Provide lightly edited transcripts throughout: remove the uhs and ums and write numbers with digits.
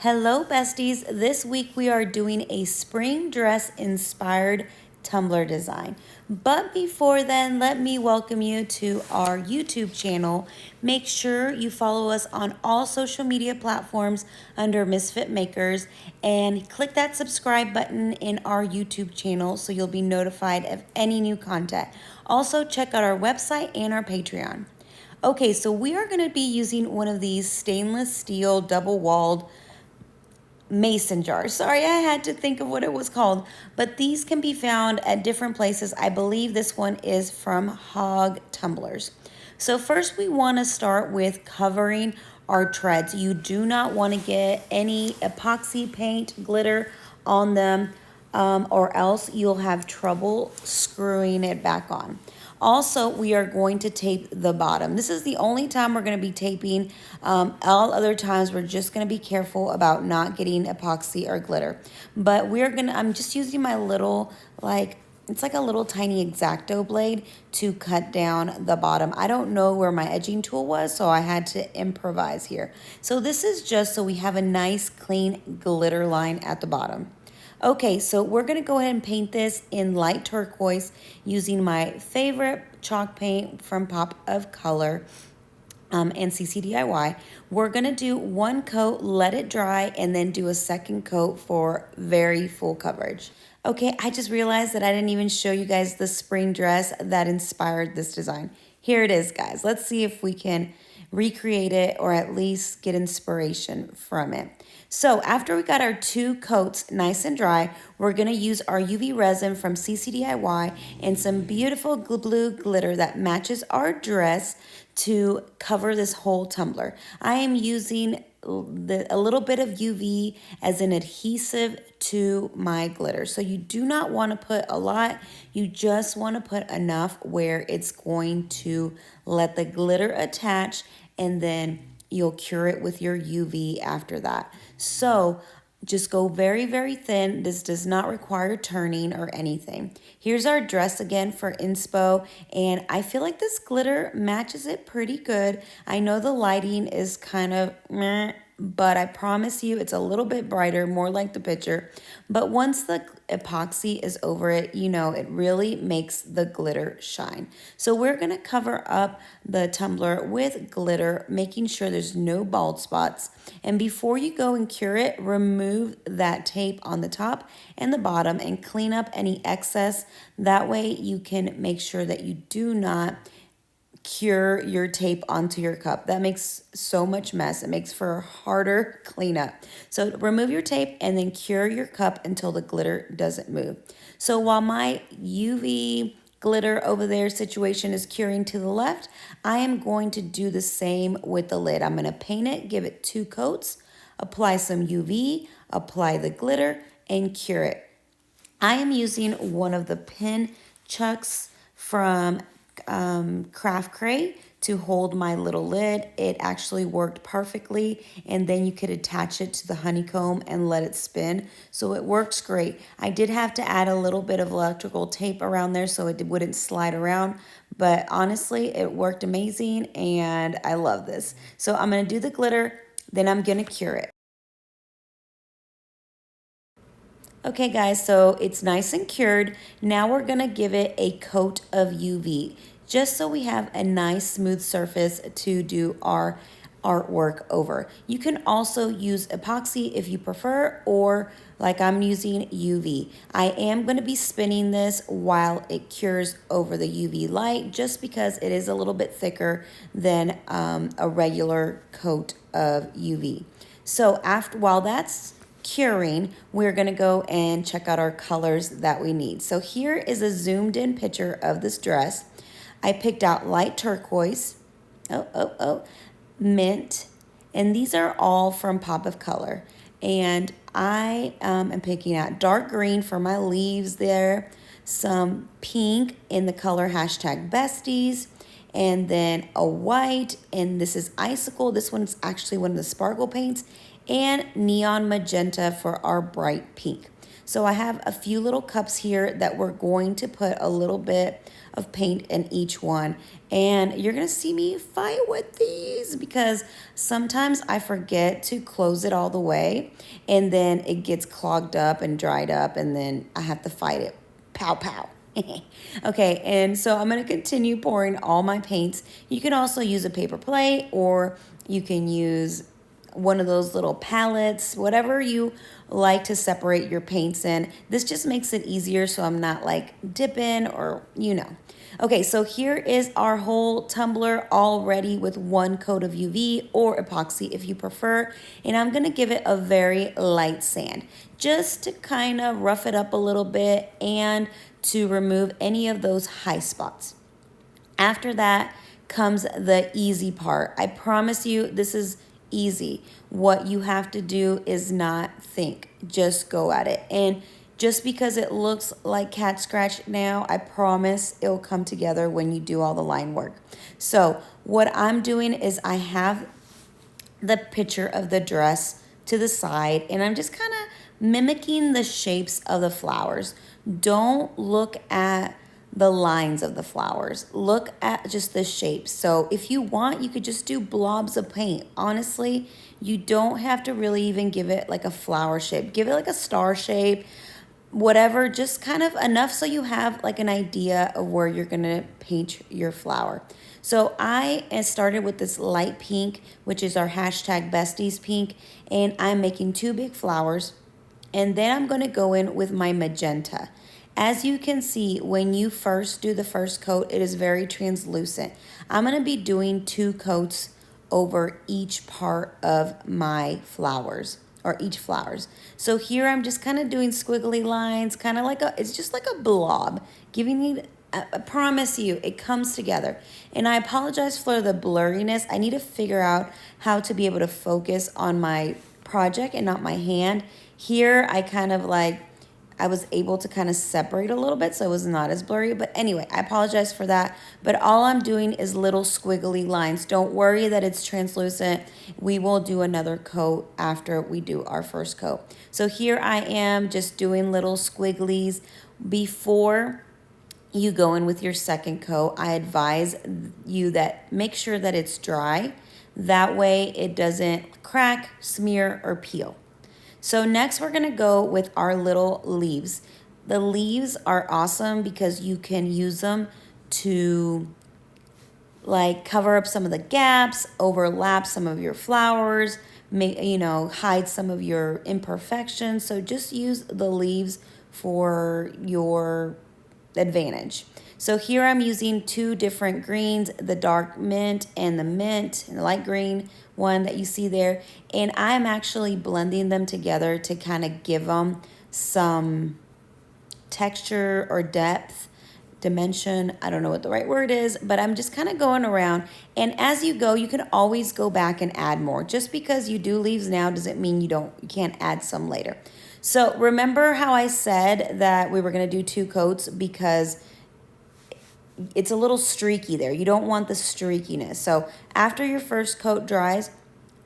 Hello, besties. This week we are doing a spring dress inspired tumbler design. But before then, let me welcome you to our YouTube channel. Make sure you follow us on all social media platforms under Misfit Makers and click that subscribe button in our YouTube channel so you'll be notified of any new content. Also, check out our website and our Patreon. Okay, so we are going to be using one of these stainless steel double-walled mason jars. Sorry, I had to think of what it was called, but these can be found at different places. I believe this one is from Hog Tumblers. So first we want to start with covering our treads. You do not want to get any epoxy paint glitter on them, or else you'll have trouble screwing it back on. Also, we are going to tape the bottom. This is the only time we're going to be taping. All other times we're just going to be careful about not getting epoxy or glitter. But I'm just using my little, it's like a little tiny X-Acto blade to cut down the bottom. I don't know where my edging tool was, so I had to improvise here. So this is just so we have a nice clean glitter line at the bottom. Okay, so we're going to go ahead and paint this in light turquoise using my favorite chalk paint from Pop of Color and CCDIY. We're going to do one coat, let it dry, and then do a second coat for very full coverage. Okay, I just realized that I didn't even show you guys the spring dress that inspired this design. Here it is, guys. Let's see if we can recreate it or at least get inspiration from it. So after we got our two coats nice and dry, we're going to use our UV resin from CCDIY and some beautiful blue glitter that matches our dress to cover this whole tumbler. I am using a little bit of UV as an adhesive to my glitter. So you do not want to put a lot. You just want to put enough where it's going to let the glitter attach, and then you'll cure it with your UV after that. So just go very, very thin. This does not require turning or anything. Here's our dress again for inspo, and I feel like this glitter matches it pretty good. I know the lighting is kind of meh, but I promise you it's a little bit brighter, more like the picture. But once the epoxy is over it, you know, it really makes the glitter shine. So we're going to cover up the tumbler with glitter, making sure there's no bald spots. And before you go and cure it, remove that tape on the top and the bottom and clean up any excess. That way you can make sure that you do not cure your tape onto your cup. That makes so much mess. It makes for a harder cleanup. So remove your tape and then cure your cup until the glitter doesn't move. So while my UV glitter over there situation is curing to the left, I am going to do the same with the lid. I'm going to paint it, give it two coats, apply some UV, apply the glitter, and cure it. I am using one of the pin chucks from Craft Crate to hold my little lid. It actually worked perfectly, and then you could attach it to the honeycomb and let it spin, so it works great. I did have to add a little bit of electrical tape around there so it wouldn't slide around, but honestly it worked amazing and I love this. So I'm going to do the glitter, then I'm going to cure it. Okay guys, so it's nice and cured. Now we're gonna give it a coat of UV, just so we have a nice smooth surface to do our artwork over. You can also use epoxy if you prefer, or like I'm using UV. I am gonna be spinning this while it cures over the UV light, just because it is a little bit thicker than a regular coat of UV. So while that's curing, we're going to go and check out our colors that we need. So here is a zoomed in picture of this dress. I picked out light turquoise, mint, and these are all from Pop of Color. And I am picking out dark green for my leaves there, some pink in the color #besties, and then a white, and this is icicle. This one's actually one of the sparkle paints, and neon magenta for our bright pink. So I have a few little cups here that we're going to put a little bit of paint in each one. And you're gonna see me fight with these because sometimes I forget to close it all the way and then it gets clogged up and dried up and then I have to fight it. Pow, pow. Okay, and so I'm gonna continue pouring all my paints. You can also use a paper plate or you can use one of those little palettes, whatever you like to separate your paints in. This just makes it easier so I'm not like dipping or you know. Okay, so here is our whole tumbler all ready with one coat of UV or epoxy if you prefer. And I'm gonna give it a very light sand just to kind of rough it up a little bit and to remove any of those high spots. After that comes the easy part. I promise you this is easy. What you have to do is not think, just go at it. And just because it looks like cat scratch now, I promise it'll come together when you do all the line work. So what I'm doing is I have the picture of the dress to the side and I'm just kind of mimicking the shapes of the flowers. Don't look at the lines of the flowers. Look at just the shapes. So if you want, you could just do blobs of paint. Honestly, you don't have to really even give it like a flower shape. Give it like a star shape, whatever, just kind of enough so you have like an idea of where you're gonna paint your flower. So I started with this light pink, which is our hashtag besties pink, and I'm making two big flowers. And then I'm gonna go in with my magenta. As you can see, when you first do the first coat, it is very translucent. I'm gonna be doing two coats over each part of my flowers or each flowers. So here I'm just kind of doing squiggly lines, kind of like it's just like a blob, giving you, I promise you, it comes together. And I apologize for the blurriness. I need to figure out how to be able to focus on my project and not my hand. Here I kind of like, I was able to kind of separate a little bit so it was not as blurry. But anyway, I apologize for that. But all I'm doing is little squiggly lines. Don't worry that it's translucent. We will do another coat after we do our first coat. So here I am just doing little squigglies. Before you go in with your second coat, I advise you that make sure that it's dry. That way it doesn't crack, smear, or peel. So next we're gonna go with our little leaves. The leaves are awesome because you can use them to like cover up some of the gaps, overlap some of your flowers, make, you know, hide some of your imperfections. So just use the leaves for your advantage. So here I'm using two different greens, the dark mint and the light green one that you see there. And I'm actually blending them together to kind of give them some texture or depth, dimension. I don't know what the right word is, but I'm just kind of going around. And as you go, you can always go back and add more. Just because you do leaves now doesn't mean you can't add some later. So remember how I said that we were going to do two coats because it's a little streaky there. You don't want the streakiness. So after your first coat dries,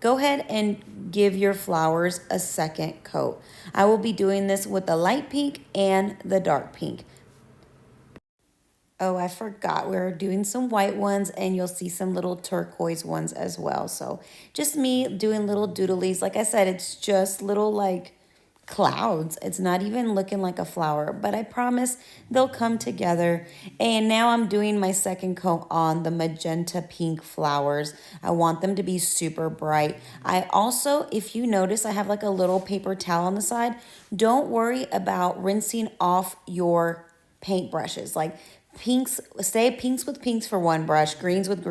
go ahead and give your flowers a second coat. I will be doing this with the light pink and the dark pink. Oh, I forgot. We're doing some white ones and you'll see some little turquoise ones as well. So just me doing little doodlies. Like I said, it's just little like clouds. It's not even looking like a flower, but I promise they'll come together. And now I'm doing my second coat on the magenta pink flowers. I want them to be super bright. I also, if you notice, I have like a little paper towel on the side. Don't worry about rinsing off your paint brushes. Like pinks, say pinks with pinks for one brush, greens with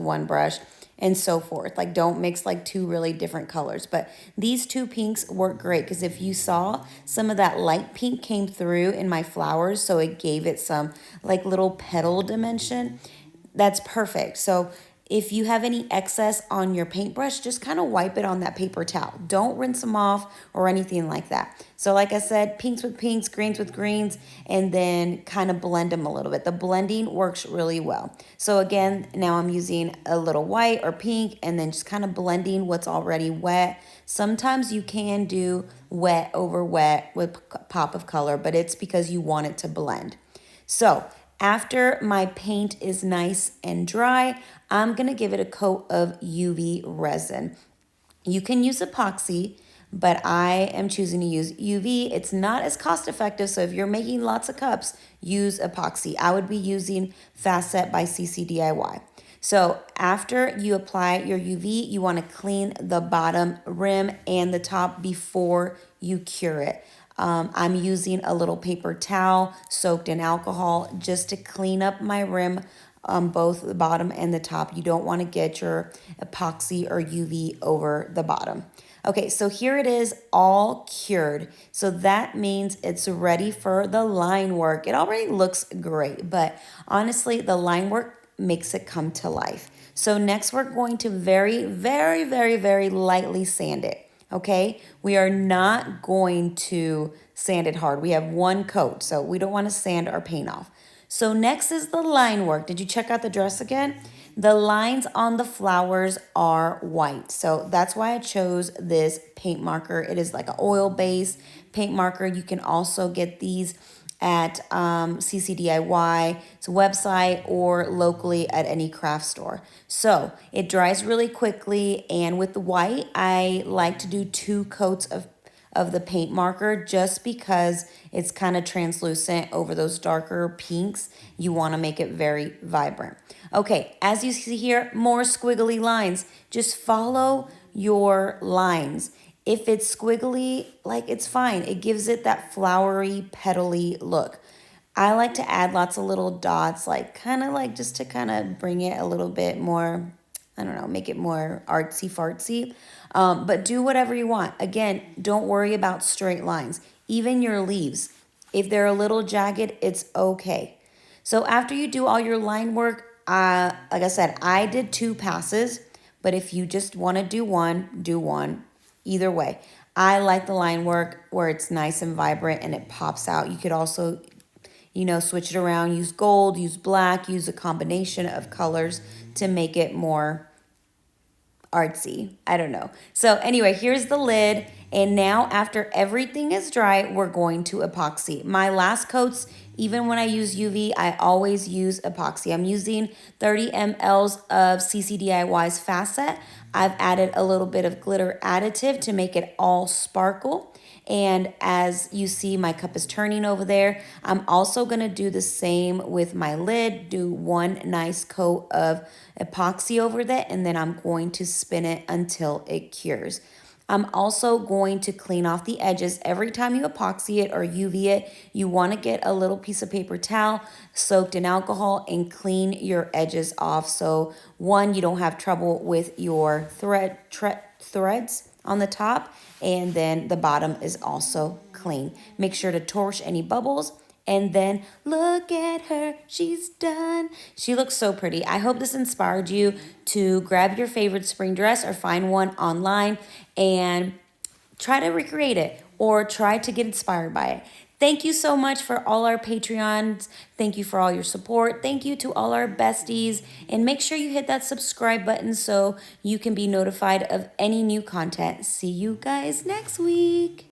one brush, and so forth. Like don't mix like two really different colors. But these two pinks work great because if you saw, some of that light pink came through in my flowers, so it gave it some like little petal dimension. That's perfect. So if you have any excess on your paintbrush, just kind of wipe it on that paper towel. Don't rinse them off or anything like that. So like I said, pinks with pinks, greens with greens, and then kind of blend them a little bit. The blending works really well. So again, now I'm using a little white or pink and then just kind of blending what's already wet. Sometimes you can do wet over wet with pop of color, but it's because you want it to blend. So after my paint is nice and dry, I'm going to give it a coat of UV resin. You can use epoxy, but I am choosing to use UV. It's not as cost effective, so if you're making lots of cups, use epoxy. I would be using Fast Set by CCDIY. So after you apply your UV, you want to clean the bottom rim and the top before you cure it. I'm using a little paper towel soaked in alcohol just to clean up my rim on both the bottom and the top. You don't want to get your epoxy or UV over the bottom. Okay, so here it is all cured. So that means it's ready for the line work. It already looks great, but honestly, the line work makes it come to life. So next we're going to very, very, very, very lightly sand it. Okay, we are not going to sand it hard. We have one coat, so we don't want to sand our paint off. So next is the line work. Did you check out the dress again? The lines on the flowers are white. So that's why I chose this paint marker. It is like an oil-based paint marker. You can also get these at CCDIY's website or locally at any craft store. So it dries really quickly, and with the white, I like to do 2 coats of the paint marker just because it's kind of translucent over those darker pinks. You want to make it very vibrant. Okay, as you see here, more squiggly lines. Just follow your lines. If it's squiggly, like, it's fine. It gives it that flowery, petally look. I like to add lots of little dots, like kind of like just to kind of bring it a little bit more, I don't know, make it more artsy fartsy. But do whatever you want. Again, don't worry about straight lines. Even your leaves, if they're a little jagged, it's okay. So after you do all your line work, like I said, I did 2 passes, but if you just want to do one. Either way, I like the line work where it's nice and vibrant and it pops out. You could also, switch it around, use gold, use black, use a combination of colors to make it more artsy. I don't know. So anyway, here's the lid. And now after everything is dry, we're going to epoxy. My last coats, even when I use UV, I always use epoxy. I'm using 30 mLs of CCDIY's Fast Set. I've added a little bit of glitter additive to make it all sparkle. And as you see, my cup is turning over there. I'm also going to do the same with my lid, do 1 nice coat of epoxy over that, and then I'm going to spin it until it cures. I'm also going to clean off the edges. Every time you epoxy it or UV it, you want to get a little piece of paper towel soaked in alcohol and clean your edges off. So 1, you don't have trouble with your threads on the top, and then the bottom is also clean. Make sure to torch any bubbles. And then look at her, she's done. She looks so pretty. I hope this inspired you to grab your favorite spring dress or find one online and try to recreate it or try to get inspired by it. Thank you so much for all our Patreons. Thank you for all your support. Thank you to all our besties. And make sure you hit that subscribe button so you can be notified of any new content. See you guys next week.